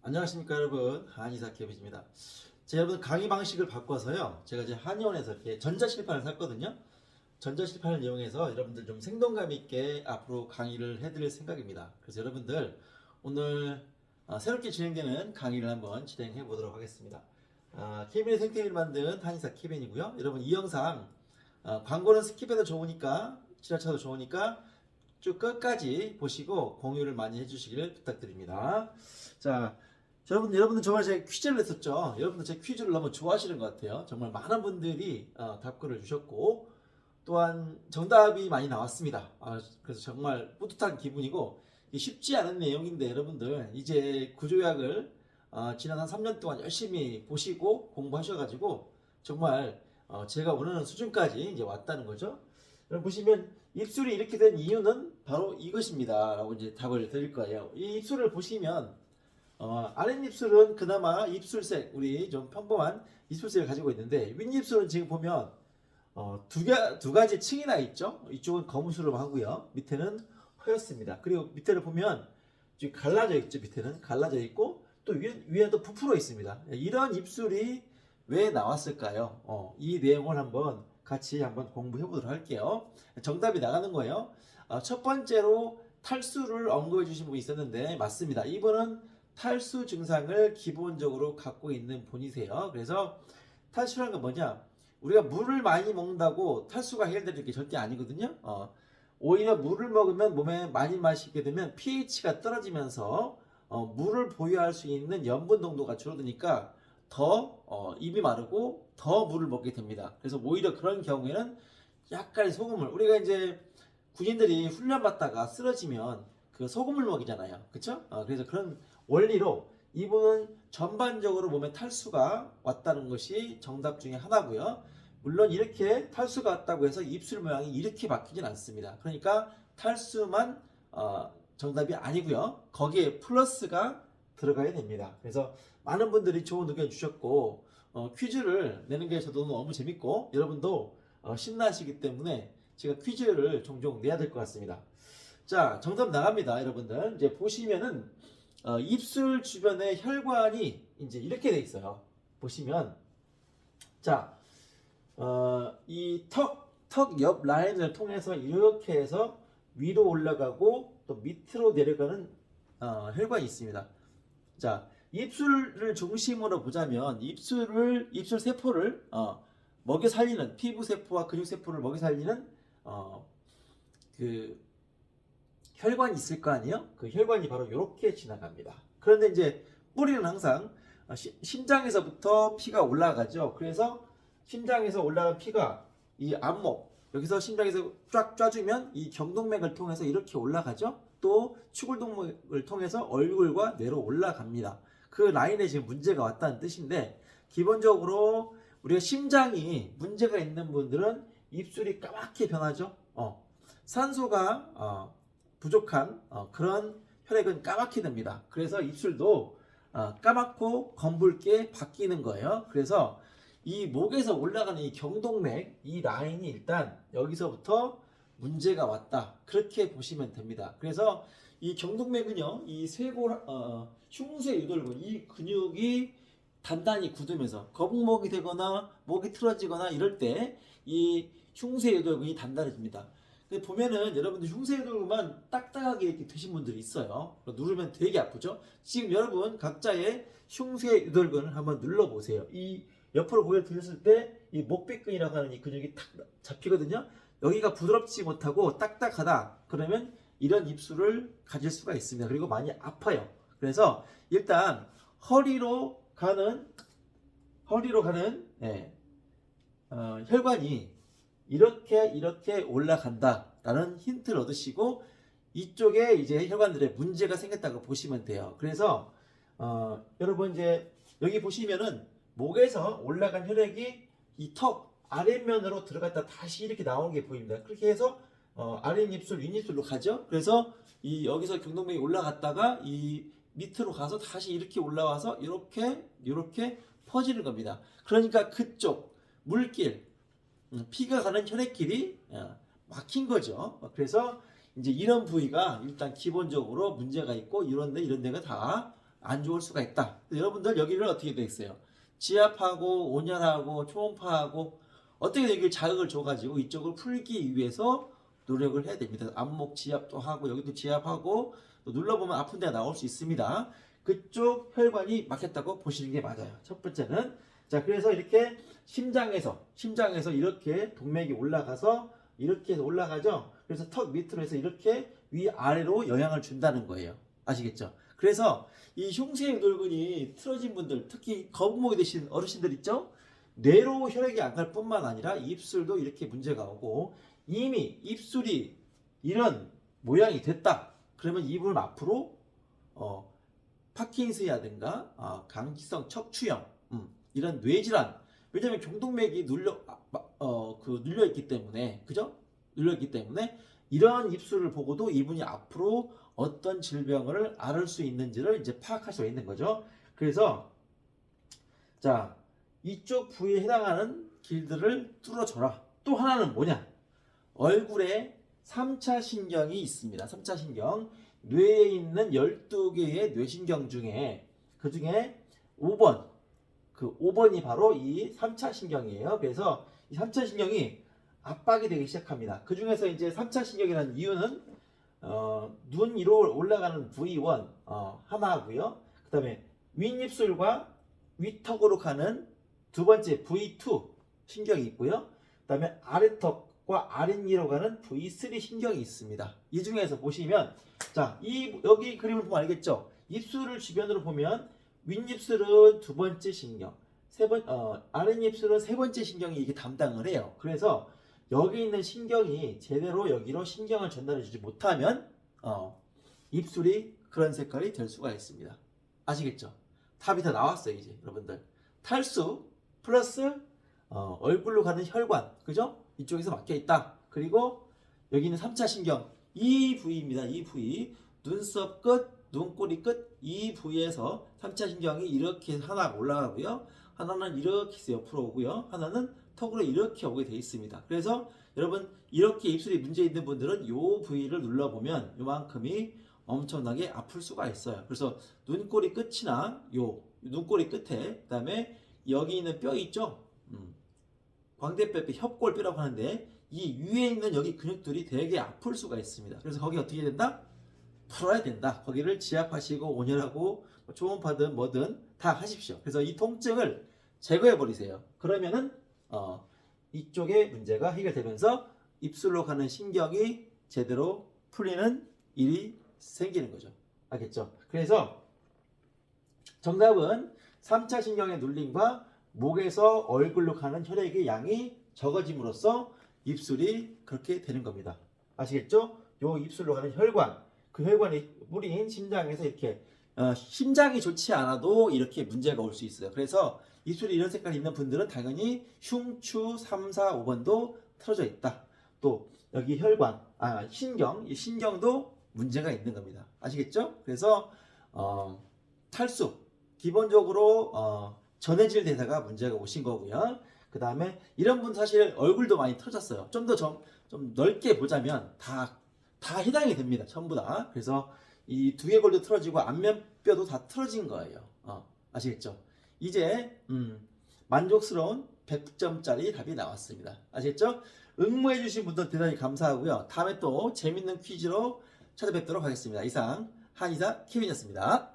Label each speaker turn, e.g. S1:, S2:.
S1: 안녕하십니까 여러분, 한의사 케빈입니다. 제가 여러분 강의 방식을 바꿔서요, 제가 이제 한의원에서 이렇게 전자실판을 샀거든요. 전자실판을 이용해서 여러분들 좀 생동감 있게 앞으로 강의를 해드릴 생각입니다. 그래서 여러분들 오늘 새롭게 진행되는 강의를 한번 진행해 보도록 하겠습니다. 케빈의 생태계를 만든 한의사 케빈이고요. 여러분 이 영상 광고는 스킵해도 좋으니까, 지나쳐도 좋으니까 쭉 끝까지 보시고 공유를 많이 해주시길 부탁드립니다. 자, 여러분들 정말 제가 퀴즈를 냈었죠. 여러분들 제 퀴즈를 너무 좋아하시는 것 같아요. 정말 많은 분들이 답글을 주셨고, 또한 정답이 많이 나왔습니다. 그래서 정말 뿌듯한 기분이고, 쉽지 않은 내용인데 여러분들 이제 구조약을 지난 한 3년 동안 열심히 보시고 공부하셔가지고 정말 제가 원하는 수준까지 이제 왔다는 거죠. 여러분 보시면 입술이 이렇게 된 이유는 바로 이것입니다 라고 이제 답을 드릴 거예요. 이 입술을 보시면 아랫입술은 그나마 입술색, 우리 좀 평범한 입술색을 가지고 있는데, 윗입술은 지금 보면 두 가지 층이 나 있죠. 이쪽은 검은수름 하고요, 밑에는 허였습니다. 그리고 밑에를 보면 지금 갈라져 있죠. 밑에는 갈라져 있고 또 위에도 부풀어 있습니다. 이런 입술이 왜 나왔을까요? 이 내용을 같이 한번 공부해 보도록 할게요. 정답이 나가는 거예요. 첫 번째로 탈수를 언급해 주신 분이 있었는데 맞습니다. 이분은 탈수 증상을 기본적으로 갖고 있는 분이세요. 그래서 탈수라는 건 뭐냐? 우리가 물을 많이 먹는다고 탈수가 해결되는 게 절대 아니거든요. 오히려 물을 먹으면 몸에 많이 마시게 되면 pH가 떨어지면서 물을 보유할 수 있는 염분 농도가 줄어드니까 더 입이 마르고 더 물을 먹게 됩니다. 그래서 오히려 그런 경우에는 약간의 소금을, 우리가 이제 군인들이 훈련 받다가 쓰러지면 그 소금을 먹이잖아요. 그쵸? 그래서 그런 원리로 이분은 전반적으로 몸에 탈수가 왔다는 것이 정답 중에 하나고요. 물론 이렇게 탈수가 왔다고 해서 입술 모양이 이렇게 바뀌진 않습니다. 그러니까 탈수만 정답이 아니고요. 거기에 플러스가 들어가야 됩니다. 그래서 많은 분들이 좋은 의견 주셨고, 퀴즈를 내는 게 저도 너무 재밌고 여러분도 신나시기 때문에 제가 퀴즈를 종종 내야 될 것 같습니다. 자, 정답 나갑니다. 여러분들 이제 보시면은 입술 주변에 혈관이 이제 이렇게 돼 있어요. 보시면 자, 이 턱 옆 라인을 통해서 이렇게 해서 위로 올라가고 또 밑으로 내려가는 혈관이 있습니다. 자, 입술을 중심으로 보자면 입술 세포를 먹여 살리는, 피부 세포와 근육 세포를 먹여 살리는 그 혈관이 있을 거 아니에요? 그 혈관이 바로 이렇게 지나갑니다. 그런데 이제 뿌리는 항상 심장에서부터 피가 올라가죠. 그래서 심장에서 올라간 피가 이 안목, 여기서 심장에서 쫙 쏴주면 이 경동맥을 통해서 이렇게 올라가죠. 또 추골동맥을 통해서 얼굴과 뇌로 올라갑니다. 그 라인에 지금 문제가 왔다는 뜻인데, 기본적으로 우리가 심장이 문제가 있는 분들은 입술이 까맣게 변하죠. 산소가 부족한 그런 혈액은 까맣게 됩니다. 그래서 입술도 까맣고 검붉게 바뀌는 거예요. 그래서 이 목에서 올라가는 이 경동맥, 이 라인이 일단 여기서부터 문제가 왔다, 그렇게 보시면 됩니다. 그래서 이 경동맥은요, 이 흉쇄 유돌근, 이 근육이 단단히 굳으면서 거북목이 되거나 목이 틀어지거나 이럴 때 이 흉쇄 유돌근이 단단해집니다. 보면은 여러분들 흉쇄 유돌근만 딱딱하게 이렇게 드신 분들이 있어요. 누르면 되게 아프죠. 지금 여러분 각자의 흉쇄 유돌근을 한번 눌러보세요. 이 옆으로 고개를 들었을 때 이 목비근이라고 하는 이 근육이 탁 잡히거든요. 여기가 부드럽지 못하고 딱딱하다 그러면 이런 입술을 가질 수가 있습니다. 그리고 많이 아파요. 그래서 일단 허리로 가는 혈관이 이렇게 올라간다라는 힌트를 얻으시고, 이쪽에 이제 혈관들의 문제가 생겼다고 보시면 돼요. 그래서 여러분 이제 여기 보시면은 목에서 올라간 혈액이 이 턱 아랫면으로 들어갔다 다시 이렇게 나오는 게 보입니다. 그렇게 해서 아랫입술, 윗입술로 가죠. 그래서 이 여기서 경동맥이 올라갔다가 이 밑으로 가서 다시 이렇게 올라와서 이렇게 퍼지는 겁니다. 그러니까 그쪽 물길, 피가 가는 혈액길이 막힌 거죠. 그래서 이제 이런 부위가 일단 기본적으로 문제가 있고, 이런 데가 다 안 좋을 수가 있다. 여러분들 여기를 어떻게 되겠어요? 지압하고 온열하고 초음파하고 어떻게 여기를 자극을 줘가지고 이쪽을 풀기 위해서 노력을 해야 됩니다. 안목 지압도 하고 여기도 지압하고 또 눌러보면 아픈 데가 나올 수 있습니다. 그쪽 혈관이 막혔다고 보시는 게 맞아요. 첫 번째는 자 그래서 이렇게 심장에서 이렇게 동맥이 올라가서 이렇게 해서 올라가죠. 그래서 턱 밑으로 해서 이렇게 위아래로 영향을 준다는 거예요. 아시겠죠? 그래서 이 흉쇄 돌근이 틀어진 분들, 특히 거북목이 되신 어르신들 있죠? 뇌로 혈액이 안 갈 뿐만 아니라 입술도 이렇게 문제가 오고 이미 입술이 이런 모양이 됐다. 그러면 이분 앞으로 파킨슨이라든가 강기성 척추염 이런 뇌질환 왜냐면 종동맥이 눌려 있기 때문에 그죠? 눌려 있기 때문에 이런 입술을 보고도 이분이 앞으로 어떤 질병을 앓을 수 있는지를 이제 파악할 수가 있는 거죠. 그래서 자 이쪽 부위에 해당하는 길들을 뚫어줘라. 또 하나는 뭐냐? 얼굴에 3차 신경이 있습니다. 3차 신경. 뇌에 있는 12개의 뇌신경 중에 그 중에 5번 그 5번이 바로 이 3차 신경이에요. 그래서 이 3차 신경이 압박이 되기 시작합니다. 그 중에서 이제 3차 신경이라는 이유는 눈 위로 올라가는 V1 하나고요. 그 다음에 윗입술과 윗턱으로 가는 두 번째 V2 신경이 있고요. 그 다음에 아래턱과 아랫니로 가는 V3 신경이 있습니다. 이 중에서 보시면 자, 여기 그림을 보면 알겠죠? 입술을 주변으로 보면 윗입술은 두 번째 신경, 아랫입술은 세 번째 신경이 이게 담당을 해요. 그래서 여기 있는 신경이 제대로 여기로 신경을 전달해 주지 못하면 입술이 그런 색깔이 될 수가 있습니다. 아시겠죠? 답이 다 나왔어요. 이제 여러분들 탈수 플러스 얼굴로 가는 혈관 그죠? 이쪽에서 막혀 있다. 그리고 여기 있는 3차 신경 이 부위입니다. 이 부위 눈썹 끝, 눈꼬리 끝 이 부위에서 3차 신경이 이렇게 하나 올라가고요. 하나는 이렇게 해서 옆으로 오고요. 하나는 턱으로 이렇게 오게 되어 있습니다. 그래서 여러분 이렇게 입술이 문제 있는 분들은 이 부위를 눌러보면 이만큼이 엄청나게 아플 수가 있어요. 그래서 눈꼬리 끝이나 요 눈꼬리 끝에 그다음에 여기 있는 뼈 있죠? 광대뼈, 협골뼈라고 하는데 이 위에 있는 여기 근육들이 되게 아플 수가 있습니다. 그래서 거기 어떻게 된다? 풀어야 된다. 거기를 지압하시고 온열하고 초음파든 뭐든 다 하십시오. 그래서 이 통증을 제거해 버리세요. 그러면은 이쪽에 문제가 해결되면서 입술로 가는 신경이 제대로 풀리는 일이 생기는 거죠. 알겠죠? 그래서 정답은 3차 신경의 눌림과 목에서 얼굴로 가는 혈액의 양이 적어짐으로써 입술이 그렇게 되는 겁니다. 아시겠죠? 요 입술로 가는 혈관, 그 혈관이 뿌린 심장에서 이렇게 심장이 좋지 않아도 이렇게 문제가 올 수 있어요. 그래서 입술이 이런 색깔이 있는 분들은 당연히 흉추 3, 4, 5번도 틀어져 있다. 또 여기 혈관, 신경, 이 신경도 문제가 있는 겁니다. 아시겠죠? 그래서 탈수, 기본적으로 전해질 대사가 문제가 오신 거고요. 그 다음에 이런 분 사실 얼굴도 많이 틀어졌어요. 좀 더 좀 넓게 보자면 다 해당이 됩니다. 전부 다. 그래서 이 두개골도 틀어지고 안면뼈도 다 틀어진 거예요. 아시겠죠? 이제 만족스러운 100점짜리 답이 나왔습니다. 아시겠죠? 응모해 주신 분들 대단히 감사하고요. 다음에 또 재밌는 퀴즈로 찾아뵙도록 하겠습니다. 이상 한의사 케빈이었습니다.